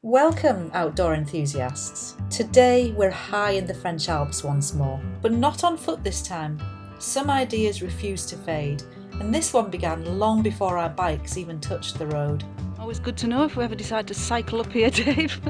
Welcome, outdoor enthusiasts. Today we're high in the French Alps once more, but not on foot this time. Some ideas refuse to fade, and this one began long before our bikes even touched the road. Always good to know if we ever decide to cycle up here, Dave.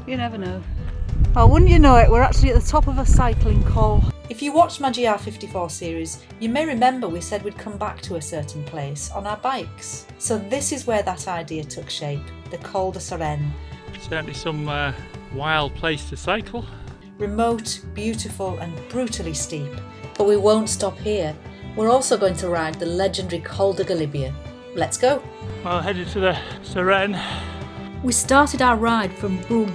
You never know. Oh, wouldn't you know it, we're actually at the top of a cycling col. If you watched my GR54 series, you may remember we said we'd come back to a certain place on our bikes. So this is where that idea took shape, the Col de Sarenne. Certainly some wild place to cycle. Remote, beautiful and brutally steep. But we won't stop here. We're also going to ride the legendary Col de Galibier. Let's go! Well, headed to the Sarenne. We started our ride from Bourg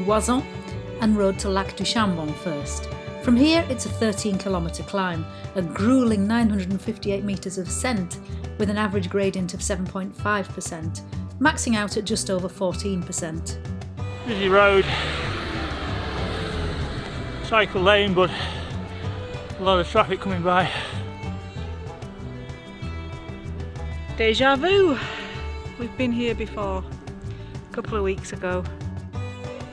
and rode to Lac du Chambon first. From here it's a 13-kilometre climb, a gruelling 958 metres of ascent with an average gradient of 7.5%, maxing out at just over 14%. Busy road, cycle lane, but a lot of traffic coming by. Deja vu! We've been here before, a couple of weeks ago,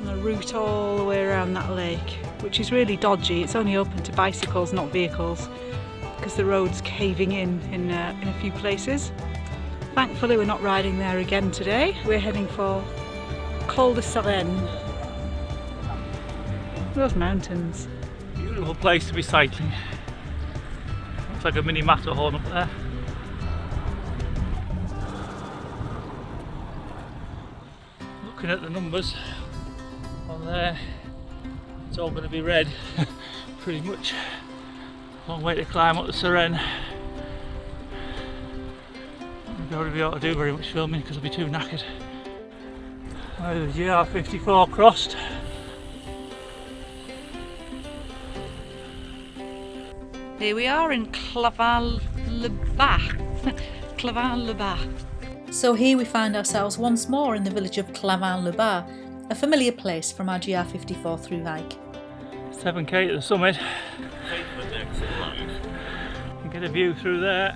on a route all the way around that lake, which is really dodgy. It's only open to bicycles, not vehicles, because the road's caving in a few places. Thankfully we're not riding there again today. We're heading for Col de Sarenne. Those mountains. Beautiful place to be cycling. Looks like a mini Matterhorn up there. Looking at the numbers on there, it's all going to be red, pretty much. Long way to climb up the Sarenne. I don't be able to do very much filming because I'll be too knackered. The GR54 crossed. Here we are in Clavans-le-Bas. Clavans-le-Bas. So here we find ourselves once more in the village of Clavans-le-Bas, a familiar place from our GR54 through hike. 7k at the summit. You can get a view through there.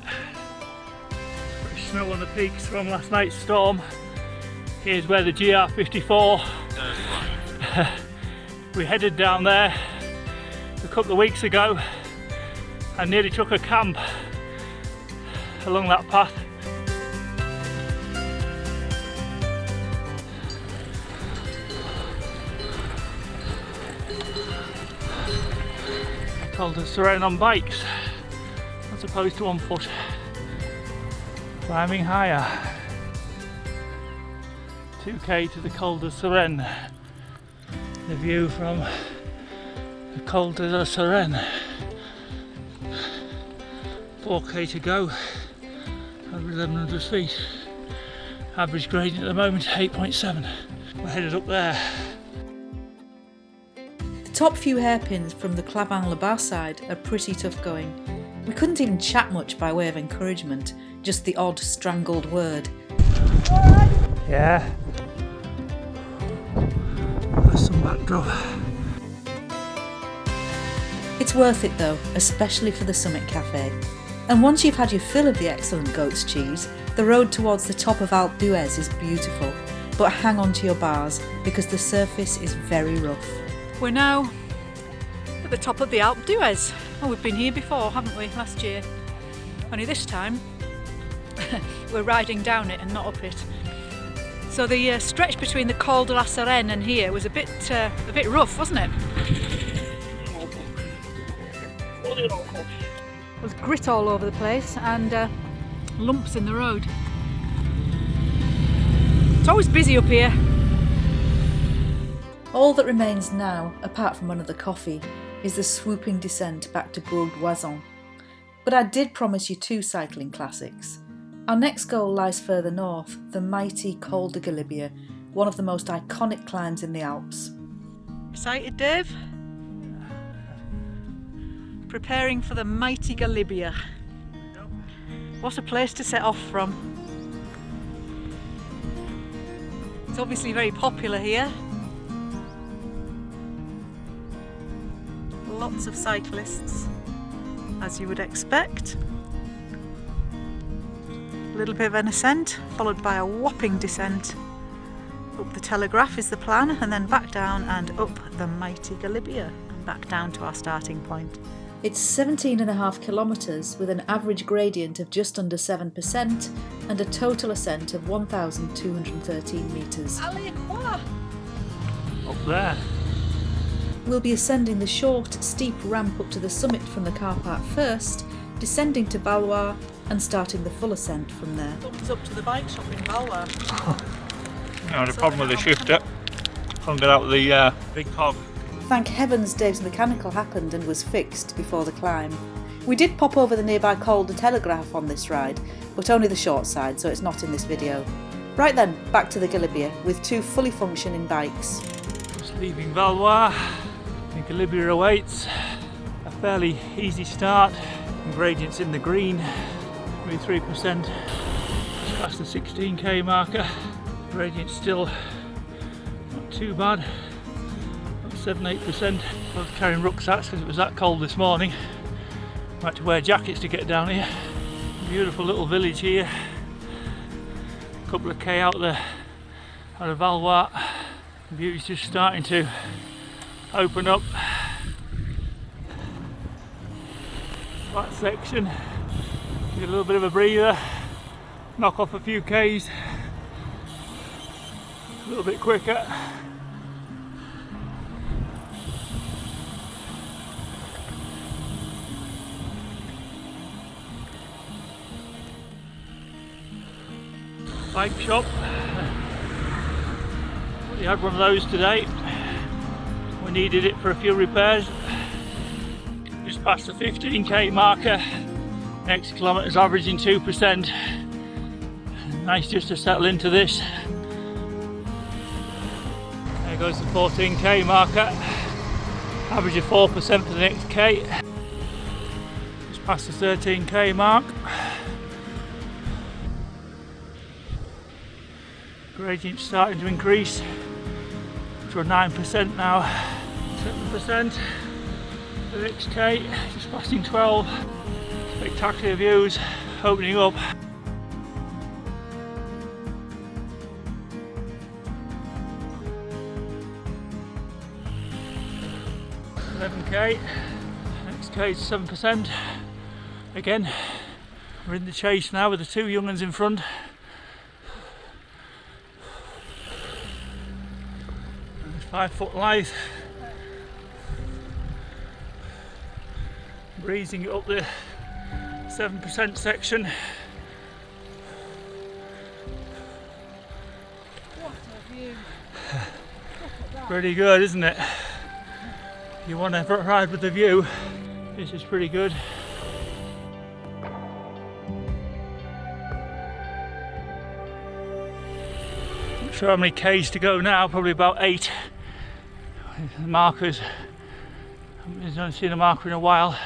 Fresh snow on the peaks from last night's storm. Here's where the GR54. We headed down there a couple of weeks ago and nearly took a camp along that path. Col de Sarenne on bikes as opposed to on foot, climbing higher. 2k to the Col de Sarenne. The view from the Col de Sarenne. 4k to go, over 1100 feet. Average gradient at the moment 8.7. We're headed up there. The top few hairpins from the Clavans-le-Bas side are pretty tough going. We couldn't even chat much by way of encouragement, just the odd strangled word. Yeah. There's some backdrop. It's worth it though, especially for the summit cafe. And once you've had your fill of the excellent goat's cheese, the road towards the top of Alpe d'Huez is beautiful. But hang on to your bars, because the surface is very rough. We're now at the top of the Alpe d'Huez. Oh, we've been here before, haven't we, last year? Only this time we're riding down it and not up it. So the stretch between the Col de la Sarenne and here was a bit rough, wasn't it? There was grit all over the place and lumps in the road. It's always busy up here. All that remains now, apart from another coffee, is the swooping descent back to Bourg. But I did promise you two cycling classics. Our next goal lies further north, the mighty Col de Galibier, one of the most iconic climbs in the Alps. Excited, Dave? Preparing for the mighty Galibier. What a place to set off from. It's obviously very popular here. Lots of cyclists, as you would expect. A little bit of an ascent, followed by a whopping descent. Up the Telegraph is the plan, and then back down and up the mighty Galibier and back down to our starting point. It's 17.5 kilometres with an average gradient of just under 7% and a total ascent of 1,213 metres. Up there. We'll be ascending the short, steep ramp up to the summit from the car park first, descending to Valloire and starting the full ascent from there. Thumbs up to the bike shop in Valloire. I had a problem with the shifter. Couldn't get out with the big hog. Thank heavens Dave's mechanical happened and was fixed before the climb. We did pop over the nearby Col de Télégraphe on this ride, but only the short side, so it's not in this video. Right then, back to the Galibier with 2 fully functioning bikes. Just leaving Valloire, the Galibier awaits. A fairly easy start, gradients in the green, maybe 3%. Just past the 16k marker, gradients still not too bad. 7-8%. I was carrying rucksacks because it was that cold this morning. I had to wear jackets to get down here. Beautiful little village here. A couple of K out there out of Valloire. The view's just starting to open up. Flat section. Get a little bit of a breather. Knock off a few Ks. A little bit quicker. Bike shop. We had one of those today. We needed it for a few repairs. Just past the 15k marker. Next kilometre's averaging 2%. Nice just to settle into this. There goes the 14k marker. Average of 4% for the next k. Just past the 13k mark. Gradient starting to increase to 9% now, 7%. The next K, just passing 12. Spectacular views opening up. 11k, next K is 7%. Again, we're in the chase now with the 2 young ones in front. There's 5 foot lithe. Breezing it up the 7% section. What a view. Pretty good, isn't it? If you want to ride with the view, this is pretty good. Not sure how many Ks to go now, probably about 8. The markers, I haven't seen a marker in a while.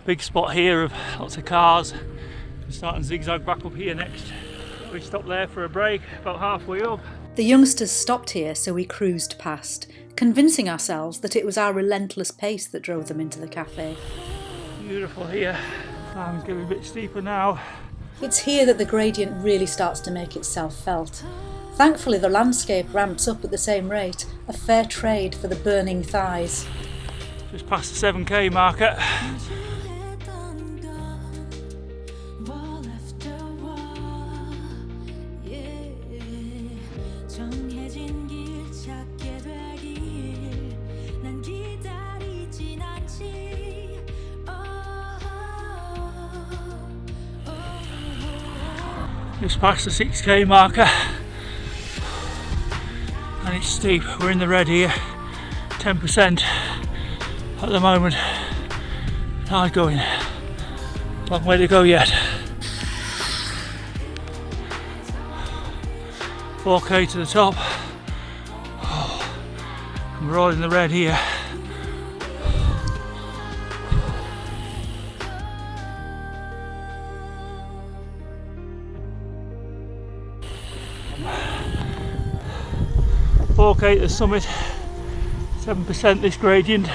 Big spot here of lots of cars. Starting zigzag back up here next. We stopped there for a break, about halfway up. The youngsters stopped here, so we cruised past, convincing ourselves that it was our relentless pace that drove them into the cafe. Beautiful here. Climb's getting a bit steeper now. It's here that the gradient really starts to make itself felt. Thankfully, the landscape ramps up at the same rate, a fair trade for the burning thighs. Just past the 7k marker. Just past the 6k marker, and it's steep. We're in the red here, 10% at the moment. Hard going, long way to go yet. 4k to the top. And we're all in the red here. Okay, at the summit, 7% this gradient.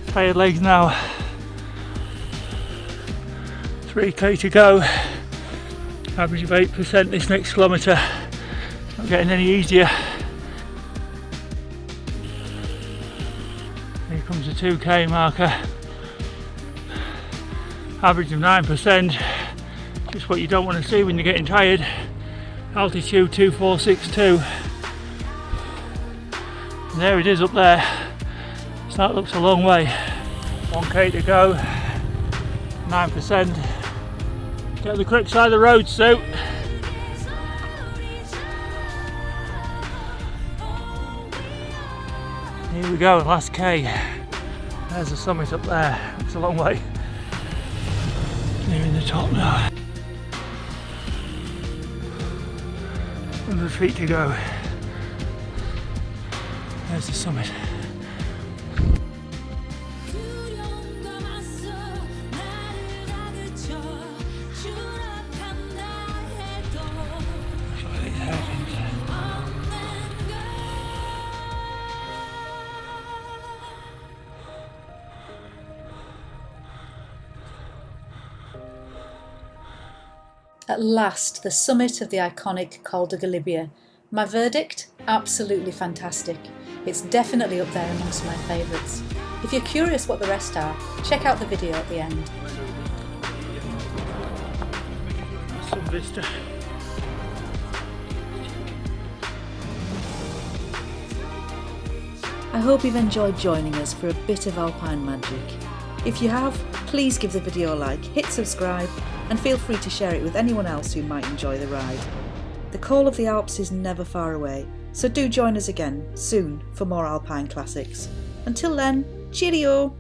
Tired legs now. 3k to go. Average of 8% this next kilometre. It's not getting any easier. Here comes the 2k marker. Average of 9%. Just what you don't want to see when you're getting tired. Altitude 2462. And there it is up there. So that looks a long way. 1k to go. 9%. Get the correct side of the road, Sue. Here we go, last K. There's the summit up there. It's a long way. Nearing the top now. 100 feet to go. There's the summit. At last, the summit of the iconic Col de Galibier. My verdict? Absolutely fantastic. It's definitely up there amongst my favourites. If you're curious what the rest are, check out the video at the end. Some vista. I hope you've enjoyed joining us for a bit of alpine magic. If you have, please give the video a like, hit subscribe, and feel free to share it with anyone else who might enjoy the ride. The call of the Alps is never far away, so do join us again soon for more alpine classics. Until then, cheerio!